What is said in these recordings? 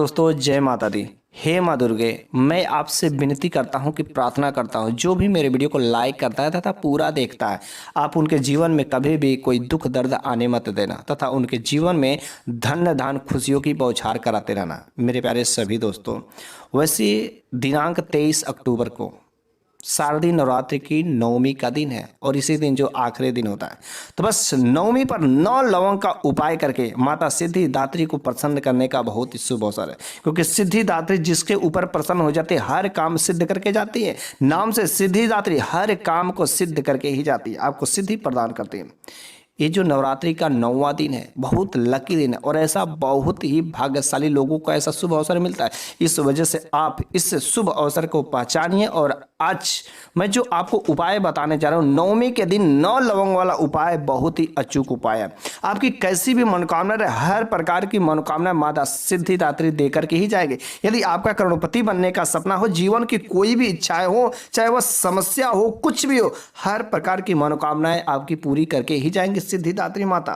दोस्तों जय माता दी। हे माँ दुर्गे, मैं आपसे विनती करता हूँ कि प्रार्थना करता हूँ जो भी मेरे वीडियो को लाइक करता है तथा पूरा देखता है, आप उनके जीवन में कभी भी कोई दुख दर्द आने मत देना तथा उनके जीवन में धन धान खुशियों की बौछार कराते रहना मेरे प्यारे सभी दोस्तों। वैसे दिनांक 23 अक्टूबर को शारदीय नवरात्रि की नवमी का दिन है और इसी दिन जो आखिरी दिन होता है, तो बस नवमी पर 9 लवंग का उपाय करके माता सिद्धिदात्री को प्रसन्न करने का बहुत ही शुभ अवसर है। क्योंकि सिद्धिदात्री जिसके ऊपर प्रसन्न हो जाती है हर काम सिद्ध करके जाती है। नाम से सिद्धिदात्री हर काम को सिद्ध करके ही जाती है, आपको सिद्धि प्रदान करती है। ये जो नवरात्रि का 9वां दिन है बहुत लकी दिन है और ऐसा बहुत ही भाग्यशाली लोगों को ऐसा शुभ अवसर मिलता है। इस वजह से आप इस शुभ अवसर को पहचानिए। और आज मैं जो आपको उपाय बताने जा रहा हूँ, नवमी के दिन 9 लवंग वाला उपाय बहुत ही अचूक उपाय है। आपकी कैसी भी मनोकामना रहे, हर प्रकार की मनोकामना माता सिद्धिदात्री देकर के ही जाएगी। यदि आपका करोड़पति बनने का सपना हो, जीवन की कोई भी इच्छाएं हो, चाहे वह समस्या हो, कुछ भी हो, हर प्रकार की मनोकामनाएं आपकी पूरी करके ही जाएंगी सिद्धिदात्री माता।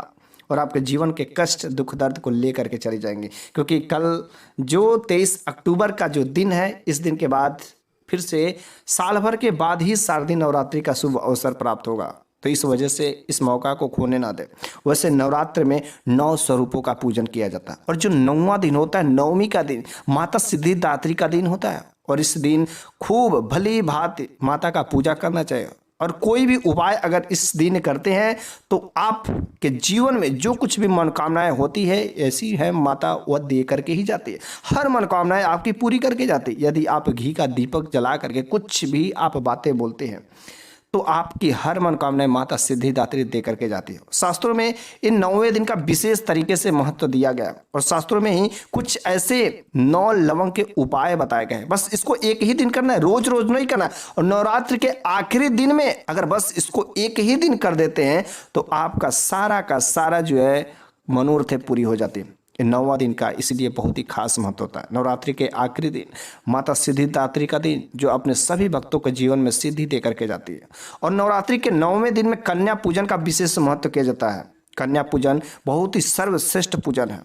और आपके जीवन के कष्ट दुख दर्द को लेकर के चली जाएंगी। क्योंकि कल जो 23 अक्टूबर का जो दिन है, इस दिन के बाद फिर से साल भर के बाद ही शारदीय नवरात्रि का शुभ अवसर प्राप्त होगा। तो इस वजह से इस मौका को खोने ना दे। वैसे नवरात्र में 9 स्वरूपों का पूजन किया जाता है और जो 9वां दिन होता है, नवमी का दिन माता सिद्धिदात्री का दिन होता है। और इस दिन खूब भली भांति माता का पूजा करना चाहिए। और कोई भी उपाय अगर इस दिन करते हैं तो आपके जीवन में जो कुछ भी मनोकामनाएं होती है, ऐसी है माता वह दे करके ही जाती है। हर मनोकामनाएं आपकी पूरी करके जाती है। यदि आप घी का दीपक जला करके कुछ भी आप बातें बोलते हैं तो आपकी हर मनोकामनाएं माता सिद्धिदात्री दे करके जाती है। शास्त्रों में इन 9वें दिन का विशेष तरीके से महत्व दिया गया है और शास्त्रों में ही कुछ ऐसे 9 लवंग के उपाय बताए गए हैं। बस इसको एक ही दिन करना है, रोज रोज नहीं करना। और नवरात्रि के आखिरी दिन में अगर बस इसको एक ही दिन कर देते हैं तो आपका सारा का सारा जो है मनोरथ पूरी हो जाती है। 9वां दिन का इसलिए बहुत ही खास महत्व होता है। नवरात्रि के आखिरी दिन माता सिद्धिदात्री का दिन जो अपने सभी भक्तों के जीवन में सिद्धि दे करके जाती है। और नवरात्रि के 9वें दिन में कन्या पूजन का विशेष महत्व किया जाता है। कन्या पूजन बहुत ही सर्वश्रेष्ठ पूजन है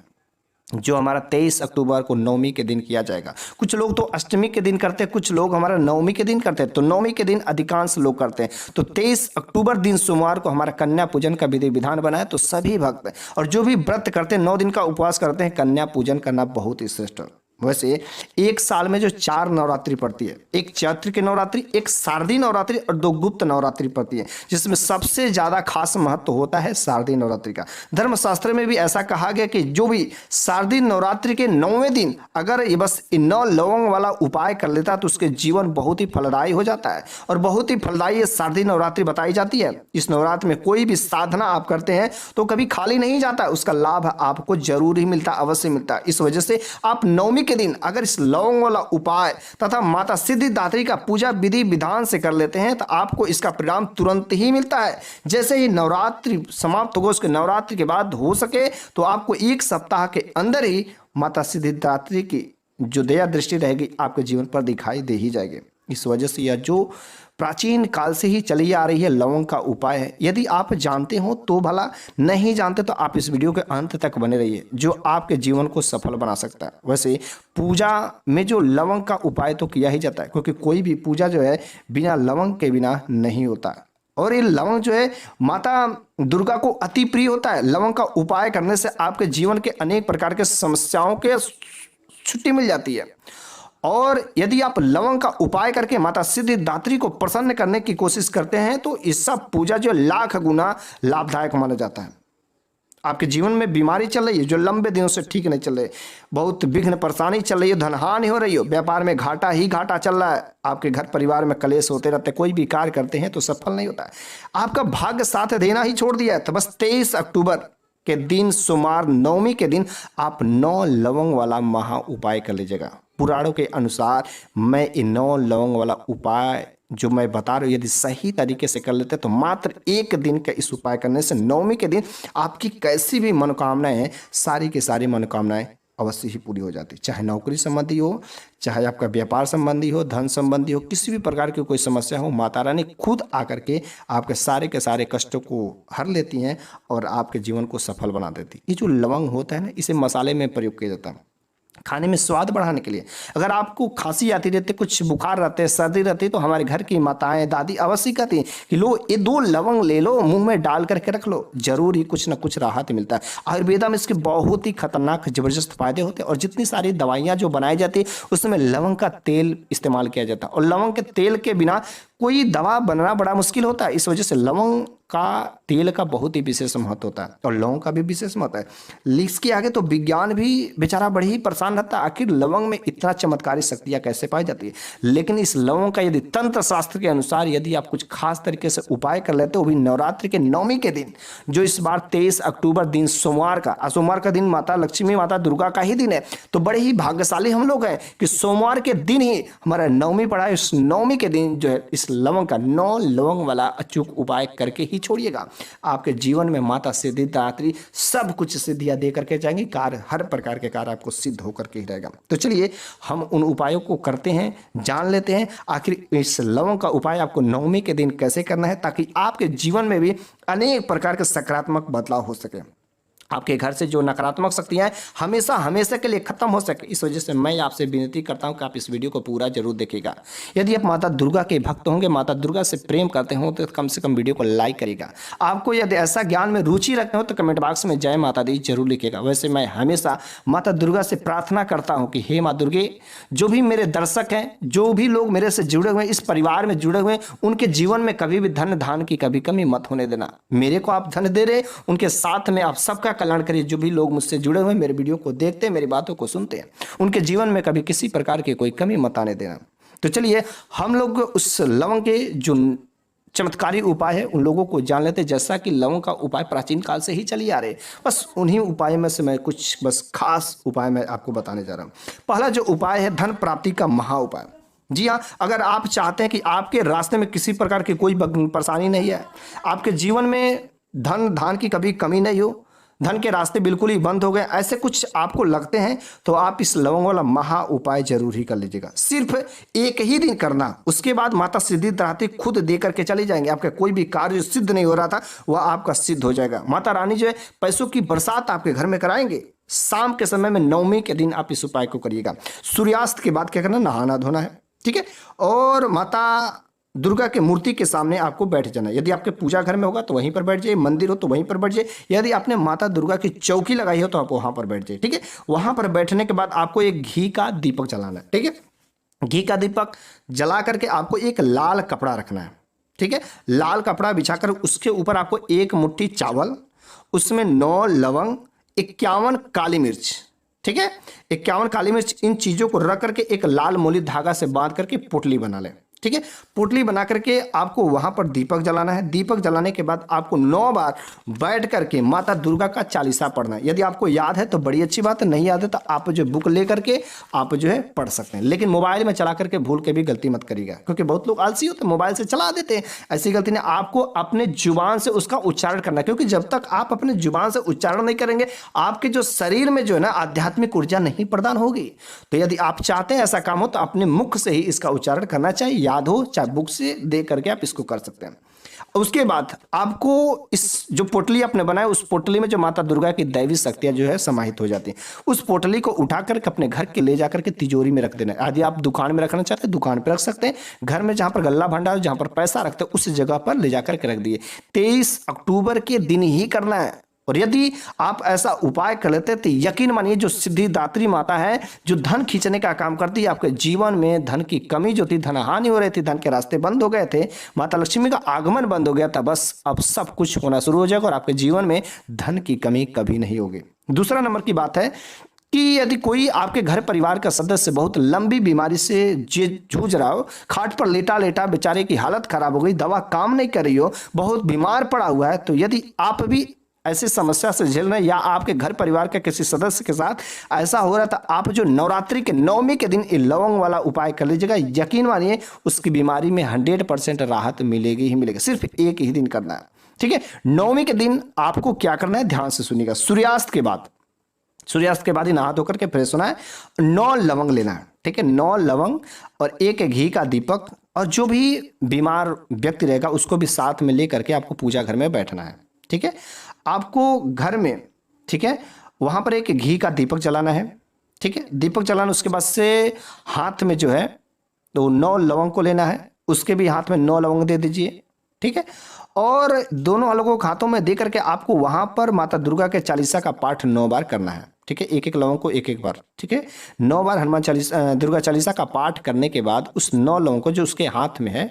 जो हमारा 23 अक्टूबर को नवमी के दिन किया जाएगा। कुछ लोग तो अष्टमी के दिन करते हैं, कुछ लोग हमारा नवमी के दिन करते हैं। तो नवमी के दिन अधिकांश लोग करते हैं। तो 23 अक्टूबर दिन सोमवार को हमारा कन्या पूजन का विधि विधान बना है। तो सभी भक्त और जो भी व्रत करते हैं, 9 दिन का उपवास करते हैं, कन्या पूजन करना बहुत ही श्रेष्ठ है। वैसे एक साल में जो 4 नवरात्रि पड़ती है, एक चैत्र की नवरात्रि, एक शारदीय नवरात्रि और 2 गुप्त नवरात्रि पड़ती है, जिसमें सबसे ज्यादा खास महत्व होता है शारदीय नवरात्रि का। धर्मशास्त्र में भी ऐसा कहा गया कि जो भी शारदीय नवरात्रि के 9वें दिन अगर ये बस 9 लवंग वाला उपाय कर लेता है तो उसके जीवन बहुत ही फलदायी हो जाता है। और बहुत ही फलदायी शारदीय नवरात्रि बताई जाती है। इस नवरात्र में कोई भी साधना आप करते हैं तो कभी खाली नहीं जाता, उसका लाभ आपको जरूर ही मिलता, अवश्य मिलता है। इस वजह से आप नवमी के दिन अगर इस लवंग वाला उपाय तथा माता सिद्धिदात्री का पूजा विधि विधान से कर लेते हैं तो आपको इसका परिणाम तुरंत ही मिलता है। जैसे ही नवरात्रि समाप्त होगा, उसके नवरात्रि के बाद हो सके तो आपको 1 सप्ताह के अंदर ही माता सिद्धिदात्री की जो दया दृष्टि रहेगी आपके जीवन पर दिखाई दे ही जाएगी। इस वजह से यह जो प्राचीन काल से ही चली आ रही है लवंग का उपाय है। यदि आप जानते हो तो भला, नहीं जानते तो आप इस वीडियो के अंत तक बने रहिए, जो आपके जीवन को सफल बना सकता है। वैसे पूजा में जो लवंग का उपाय तो किया ही जाता है, क्योंकि कोई भी पूजा जो है बिना लवंग के बिना नहीं होता। और ये लवंग जो है माता दुर्गा को अति प्रिय होता है। लवंग का उपाय करने से आपके जीवन के अनेक प्रकार के समस्याओं के छुट्टी मिल जाती है। और यदि आप लवंग का उपाय करके माता सिद्धिदात्री को प्रसन्न करने की कोशिश करते हैं तो इस सब पूजा जो लाख गुना लाभदायक माना जाता है। आपके जीवन में बीमारी चल रही है जो लंबे दिनों से ठीक नहीं चल रही, बहुत विघ्न परेशानी चल रही है, धनहानि हो रही हो, व्यापार में घाटा ही घाटा चल रहा है, आपके घर परिवार में कलेश होते रहते, कोई भी कार्य करते हैं तो सफल नहीं होता है, आपका भाग्य साथ देना ही छोड़ दिया है, तो बस 23 अक्टूबर के दिन सोमवार नवमी के दिन आप 9 लवंग वाला महा उपाय कर लीजिएगा। पुराणों के अनुसार मैं इन 9 लवंग वाला उपाय जो मैं बता रहा हूँ, यदि सही तरीके से कर लेते तो मात्र 1 दिन का इस उपाय करने से नवमी के दिन आपकी कैसी भी मनोकामनाएं हैं, सारी की सारी मनोकामनाएं अवश्य ही पूरी हो जाती। चाहे नौकरी संबंधी हो, चाहे आपका व्यापार संबंधी हो, धन संबंधी हो, किसी भी प्रकार की कोई समस्या हो, माता रानी खुद आकर के आपके सारे के सारे कष्टों को हर लेती हैं और आपके जीवन को सफल बना देती। ये जो लवंग होता है ना, इसे मसाले में प्रयोग किया जाता है। खाने में स्वाद बढ़ाने के लिए। अगर आपको खांसी आती रहती, कुछ बुखार रहते, सर्दी रहती, तो हमारे घर की माताएं दादी अवश्य कहती हैं कि लो ये 2 लवंग ले लो, मुंह में डाल करके रख लो, जरूर ही कुछ ना कुछ राहत मिलता है। आयुर्वेदा में इसके बहुत ही खतरनाक जबरदस्त फायदे होते हैं और जितनी सारी दवाइयां जो बनाई जाती है उसमें लवंग का तेल इस्तेमाल किया जाता है और लवंग के तेल के बिना कोई दवा बनना बड़ा मुश्किल होता है। इस वजह से लवंग का तेल का बहुत ही विशेष महत्व होता है और लवंग का भी विशेष महत्व है। इसके आगे तो विज्ञान भी बेचारा बड़ी ही परेशान रहता है, आखिर लवंग में इतना चमत्कारी शक्तियां कैसे पाई जाती है। लेकिन इस लवंग का यदि तंत्र शास्त्र के अनुसार यदि आप कुछ खास तरीके से उपाय कर लेते हो, भी नवरात्रि के नवमी के दिन, जो इस बार 23 अक्टूबर दिन सोमवार का, सोमवार का दिन माता लक्ष्मी माता दुर्गा का ही दिन है, तो बड़े ही भाग्यशाली हम लोग हैं कि सोमवार के दिन ही हमारा नवमी पड़ा है। इस नवमी के दिन जो है इस लवंग का 9 लवंग वाला अचूक उपाय करके ही छोड़िएगा। आपके जीवन में माता सिद्धिदात्री सब कुछ सिद्धियां दे करके जाएंगी, कार्य हर प्रकार के कार्य आपको सिद्ध होकर के ही रहेगा। तो चलिए हम उन उपायों को करते हैं, जान लेते हैं आखिर इस लवंग का उपाय आपको नवमी के दिन कैसे करना है, ताकि आपके जीवन में भी अनेक प्रकार के सकारात्मक बदलाव हो सके, आपके घर से जो नकारात्मक शक्तियां हैं हमेशा हमेशा के लिए खत्म हो सके। इस वजह से मैं आपसे विनती करता हूं कि आप इस वीडियो को पूरा जरूर देखिएगा। यदि आप माता दुर्गा के भक्त होंगे, माता दुर्गा से प्रेम करते हो, तो कम से कम वीडियो को लाइक करिएगा। आपको यदि ऐसा ज्ञान में रुचि रखते हो तो कमेंट बॉक्स में जय माता दी जरूर लिखिएगा। वैसे मैं हमेशा माता दुर्गा से प्रार्थना करता हूँ कि हे माँ दुर्गे, जो भी मेरे दर्शक हैं, जो भी लोग मेरे से जुड़े हुए हैं, इस परिवार में जुड़े हुए हैं, उनके जीवन में कभी भी धन धान की कभी कमी मत होने देना। मेरे को आप धन दे रहे, उनके साथ में आप सबका कल्याण करिए। जो भी लोग मुझसे जुड़े हुए मेरे वीडियो को देखते हैं, मेरी बातों को सुनते हैं, उनके जीवन में कभी किसी प्रकार की कोई कमी मत आने देना। तो चलिए हम लोग उस लवंग के जो चमत्कारी उपाय है उन लोगों को जान लेते हैं। जैसा कि लवंग का उपाय प्राचीन काल से ही चली आ रहे, बस उन्हीं उपाय में से मैं कुछ बस खास उपाय मैं आपको बताने जा रहा हूं। पहला जो उपाय है धन प्राप्ति का महा उपाय। जी हाँ, अगर आप चाहते हैं कि आपके रास्ते में किसी प्रकार की कोई परेशानी नहीं है, आपके जीवन में धन धान की कभी कमी नहीं हो, धन के रास्ते बिल्कुल ही बंद हो गए, ऐसे कुछ आपको लगते हैं, तो आप इस लवंग वाला महा उपाय जरूर ही कर लीजिएगा। सिर्फ एक ही दिन करना, उसके बाद माता सिद्धिदात्री खुद दे करके चली जाएंगे। आपका कोई भी कार्य सिद्ध नहीं हो रहा था वह आपका सिद्ध हो जाएगा। माता रानी जो है पैसों की बरसात आपके घर में कराएंगे। शाम के समय में नवमी के दिन आप इस उपाय को करिएगा। सूर्यास्त के बाद क्या करना, नहाना धोना है, ठीक है, और माता दुर्गा के मूर्ति के सामने आपको बैठ जाना। यदि आपके पूजा घर में होगा तो वहीं पर बैठ जाइए, मंदिर हो तो वहीं पर बैठ जाइए, यदि आपने माता दुर्गा की चौकी लगाई हो तो आप वहां पर बैठ जाइए, ठीक है। वहां पर बैठने के बाद आपको एक घी का दीपक जलाना है, ठीक है। घी का दीपक जला करके आपको एक लाल कपड़ा रखना है, ठीक है। लाल कपड़ा बिछाकर उसके ऊपर आपको एक मुट्ठी चावल, उसमें 9 लवंग, 51 काली मिर्च, ठीक है, 51 काली मिर्च, इन चीजों को रख करके एक लाल मोली धागा से बांध करके पोटली बना लें, ठीक है। पोटली बना करके आपको वहां पर दीपक जलाना है। दीपक जलाने के बाद आपको 9 बार बैठ करके माता दुर्गा का चालीसा पढ़ना है। यदि आपको याद है तो बड़ी अच्छी बात है, नहीं याद है तो आप जो बुक ले करके आप जो है पढ़ सकते हैं, लेकिन मोबाइल में चला करके भूल के भी गलती मत करिएगा, क्योंकि बहुत लोग आलसी होते हैं, मोबाइल से चला देते हैं। ऐसी गलती नहीं, आपको अपने जुबान से उसका उच्चारण करना है, क्योंकि जब तक आप अपने जुबान से उच्चारण नहीं करेंगे आपके जो शरीर में जो है ना आध्यात्मिक ऊर्जा नहीं प्रदान होगी। तो यदि आप चाहते हैं ऐसा काम हो तो अपने मुख से ही इसका उच्चारण करना चाहिए, याद हो चाहे बुक से दे करके आप इसको कर सकते हैं। उसके बाद आपको इस जो पोटली आपने बनाया, उस पोटली में जो माता दुर्गा की दैवी शक्तियां जो है समाहित हो जाती हैं, उस पोटली को उठाकर अपने घर के ले जाकर के तिजोरी में रख देना है। यदि आप दुकान में रखना चाहते हैं दुकान पर रख सकते हैं, घर में जहां पर गल्ला भंडार जहां पर पैसा रखते हैं उस जगह पर ले जाकर के रख दिए। 23 अक्टूबर के दिन ही करना है। और यदि आप ऐसा उपाय कर लेते तो यकीन मानिए जो सिद्धिदात्री माता है, जो धन खींचने का काम करती है, आपके जीवन में धन की कमी जो थी, धन हानि हो रही थी, धन के रास्ते बंद हो गए थे, माता लक्ष्मी का आगमन बंद हो गया था, बस अब सब कुछ होना शुरू हो जाएगा और आपके जीवन में धन की कमी कभी नहीं होगी। दूसरा नंबर की बात है कि यदि कोई आपके घर परिवार का सदस्य बहुत लंबी बीमारी से जूझ रहा हो, खाट पर लेटा लेटा बेचारे की हालत खराब हो गई, दवा काम नहीं कर रही हो, बहुत बीमार पड़ा हुआ है, तो यदि आप भी ऐसी समस्या से झेल रहे हैं या आपके घर परिवार के किसी सदस्य के साथ ऐसा हो रहा था, आप जो नवरात्रि के नवमी के दिन लवंग वाला उपाय कर लीजिएगा। यकीन मानिए उसकी बीमारी में 100% राहत मिलेगी ही मिलेगी। सिर्फ एक ही दिन करना है, ठीक है। नवमी के दिन आपको क्या करना है, ध्यान से सुनिएगा। सूर्यास्त के बाद ही नहा धोकर के फ्रेश होना है। 9 लवंग लेना है, ठीक है, 9 लवंग और एक घी का दीपक, और जो भी बीमार व्यक्ति रहेगा उसको भी साथ में लेकर के आपको पूजा घर में बैठना है, ठीक है। आपको घर में, ठीक है, वहां पर एक घी का दीपक जलाना है, ठीक है, दीपक जलाना। उसके बाद से हाथ में जो है तो 9 लवंग को लेना है, उसके भी हाथ में 9 लवंग दे दीजिए। ठीक है, और दोनों अलगों को हाथों में दे करके आपको वहां पर माता दुर्गा के चालीसा का पाठ 9 बार करना है। ठीक है, एक एक लवंग को एक एक बार। ठीक है, 9 बार हनुमान चालीसा दुर्गा चालीसा का पाठ करने के बाद उस 9 लवंग को जो उसके हाथ में है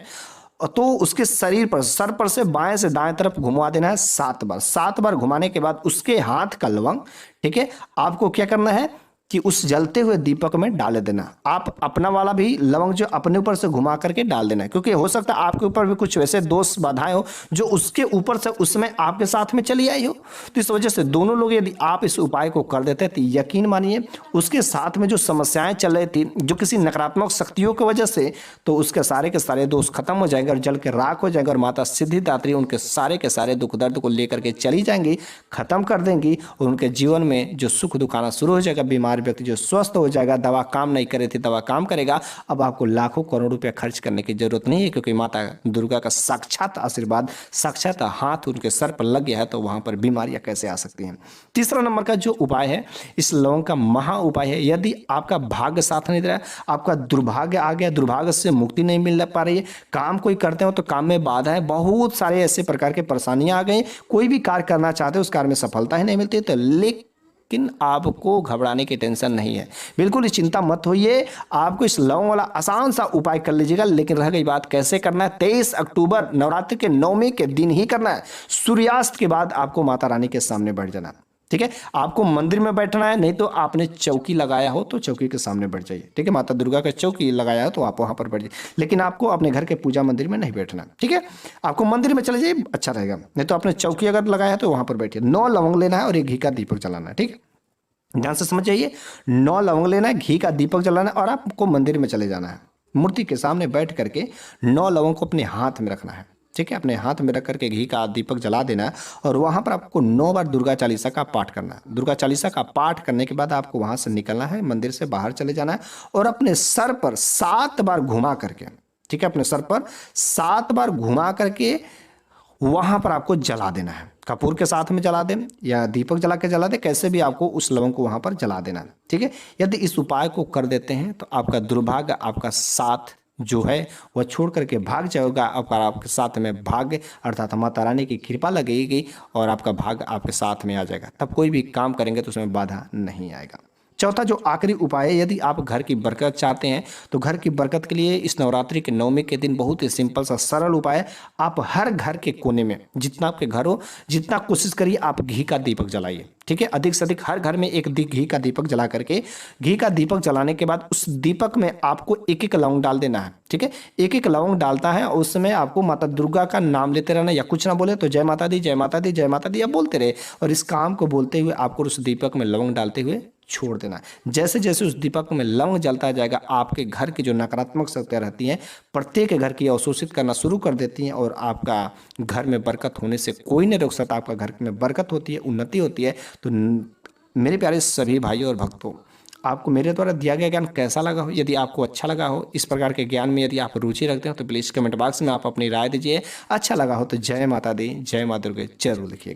तो उसके शरीर पर, सर पर से बाएं से दाएं तरफ घुमा देना है 7 बार। 7 बार घुमाने के बाद उसके हाथ का लवंग, ठीक है, आपको क्या करना है कि उस जलते हुए दीपक में डाल देना। आप अपना वाला भी लवंग जो अपने ऊपर से घुमा करके डाल देना है, क्योंकि हो सकता है आपके ऊपर भी कुछ वैसे दोष बाधाएं हो जो उसके ऊपर से उसमें आपके साथ में चली आई हो। तो इस वजह से दोनों लोग यदि आप इस उपाय को कर देते तो यकीन मानिए उसके साथ में जो समस्याएं चल रही थी, जो किसी नकारात्मक शक्तियों की वजह से, तो उसके सारे के सारे दोष खत्म हो जाएंगे और जल के राख हो जाएंगे और माता सिद्धिदात्री उनके सारे के सारे दुख दर्द को लेकर के चली जाएंगी, खत्म कर देंगी और उनके जीवन में जो सुख दुख आना शुरू हो जाएगा। बीमार व्यक्ति जो स्वस्थ हो जाएगा, दवा काम नहीं करे थी दवा काम करेगा। अब आपको लाखों करोड़ रुपया खर्च करने की जरूरत नहीं है, क्योंकि माता दुर्गा का साक्षात आशीर्वाद, साक्षात हाथ उनके सर पर लग गया है, तो वहां पर बीमारियां कैसे आ सकती हैं। तीसरा नंबर का जो उपाय है, इस लवंग का महा उपाय है। यदि आपका भाग्य साथ नहीं दे रहा है, आपका दुर्भाग्य आ गया, दुर्भाग्य से मुक्ति नहीं मिल पा रही है, काम कोई करते हो तो काम में बाधा है, बहुत सारे ऐसे प्रकार के परेशानियां आ गई, कोई भी कार्य करना चाहते हो उस कार्य में सफलता ही नहीं मिलती, तो लेकिन आपको घबराने की टेंशन नहीं है, बिल्कुल ही चिंता मत होइए। आपको इस लवंग वाला आसान सा उपाय कर लीजिएगा। लेकिन रह गई बात कैसे करना है, 23 अक्टूबर नवरात्रि के 9वें के दिन ही करना है। सूर्यास्त के बाद आपको माता रानी के सामने बैठ जाना है। ठीक है, आपको मंदिर में बैठना है, नहीं तो आपने चौकी लगाया हो तो चौकी के सामने बैठ जाइए। ठीक है, माता दुर्गा का चौकी लगाया हो तो आप वहां पर बैठ जाइए, लेकिन आपको अपने घर के पूजा मंदिर में नहीं बैठना। ठीक है, आपको मंदिर में चले जाइए, अच्छा रहेगा, नहीं तो आपने चौकी अगर लगाया है तो वहां पर बैठिए। 9 लवंग लेना है और एक घी का दीपक जलाना है। ठीक है, ध्यान से समझ जाइए, 9 लवंग लेना है, घी का दीपक जलाना है और आपको मंदिर में चले जाना है। मूर्ति के सामने बैठ करके 9 लवंग को अपने हाथ में रखना है। ठीक है, अपने हाथ में रख करके घी का दीपक जला देना है और वहां पर आपको 9 बार दुर्गा चालीसा का पाठ करना है। दुर्गा चालीसा का पाठ करने के बाद आपको वहां से निकलना है, मंदिर से बाहर चले जाना है और अपने सर पर 7 बार घुमा करके, ठीक है, अपने सर पर 7 बार घुमा करके वहां पर आपको जला देना है। कपूर के साथ में जला दें या दीपक जला के जला दें, कैसे भी आपको उस लवंग को वहां पर जला देना है। ठीक है, यदि इस उपाय को कर देते हैं तो आपका दुर्भाग्य आपका साथ जो है वह छोड़ करके भाग जाएगा। आपके साथ में भाग्य अर्थात माता रानी की कृपा लगेगी और आपका भाग्य आपके साथ में आ जाएगा, तब कोई भी काम करेंगे तो उसमें बाधा नहीं आएगा। चौथा जो आखिरी उपाय है, यदि आप घर की बरकत चाहते हैं तो घर की बरकत के लिए इस नवरात्रि के 9वें के दिन बहुत ही सिंपल सा सरल उपाय है। आप हर घर के कोने में, जितना आपके घर हो, जितना कोशिश करिए आप घी का दीपक जलाइए। ठीक है, अधिक से अधिक हर घर में एक घी का दीपक जला करके, घी का दीपक जलाने के बाद उस दीपक में आपको एक एक लवंग डाल देना है। ठीक है, एक एक लवंग डालता है और उसमें आपको माता दुर्गा का नाम लेते रहना, या कुछ ना बोले तो जय माता दी, जय माता दी, जय माता दी आप बोलते रहे और इस काम को बोलते हुए आपको उस दीपक में लवंग डालते हुए छोड़ देना है। जैसे जैसे उस दीपक में लवंग जलता जाएगा, आपके घर की जो नकारात्मक शक्तियां रहती हैं प्रत्येक घर की अवशोषित करना शुरू कर देती हैं और आपका घर में बरकत होने से कोई नहीं रोक सकता। आपका घर में बरकत होती है, उन्नति होती है। तो मेरे प्यारे सभी भाइयों और भक्तों, आपको मेरे द्वारा दिया गया ज्ञान कैसा लगा हो, यदि आपको अच्छा लगा हो, इस प्रकार के ज्ञान में यदि आप रुचि रखते हो तो प्लीज़ कमेंट बॉक्स में आप अपनी राय दीजिए। अच्छा लगा हो तो जय माता दी, जय माँ दुर्गे जरूर लिखिए।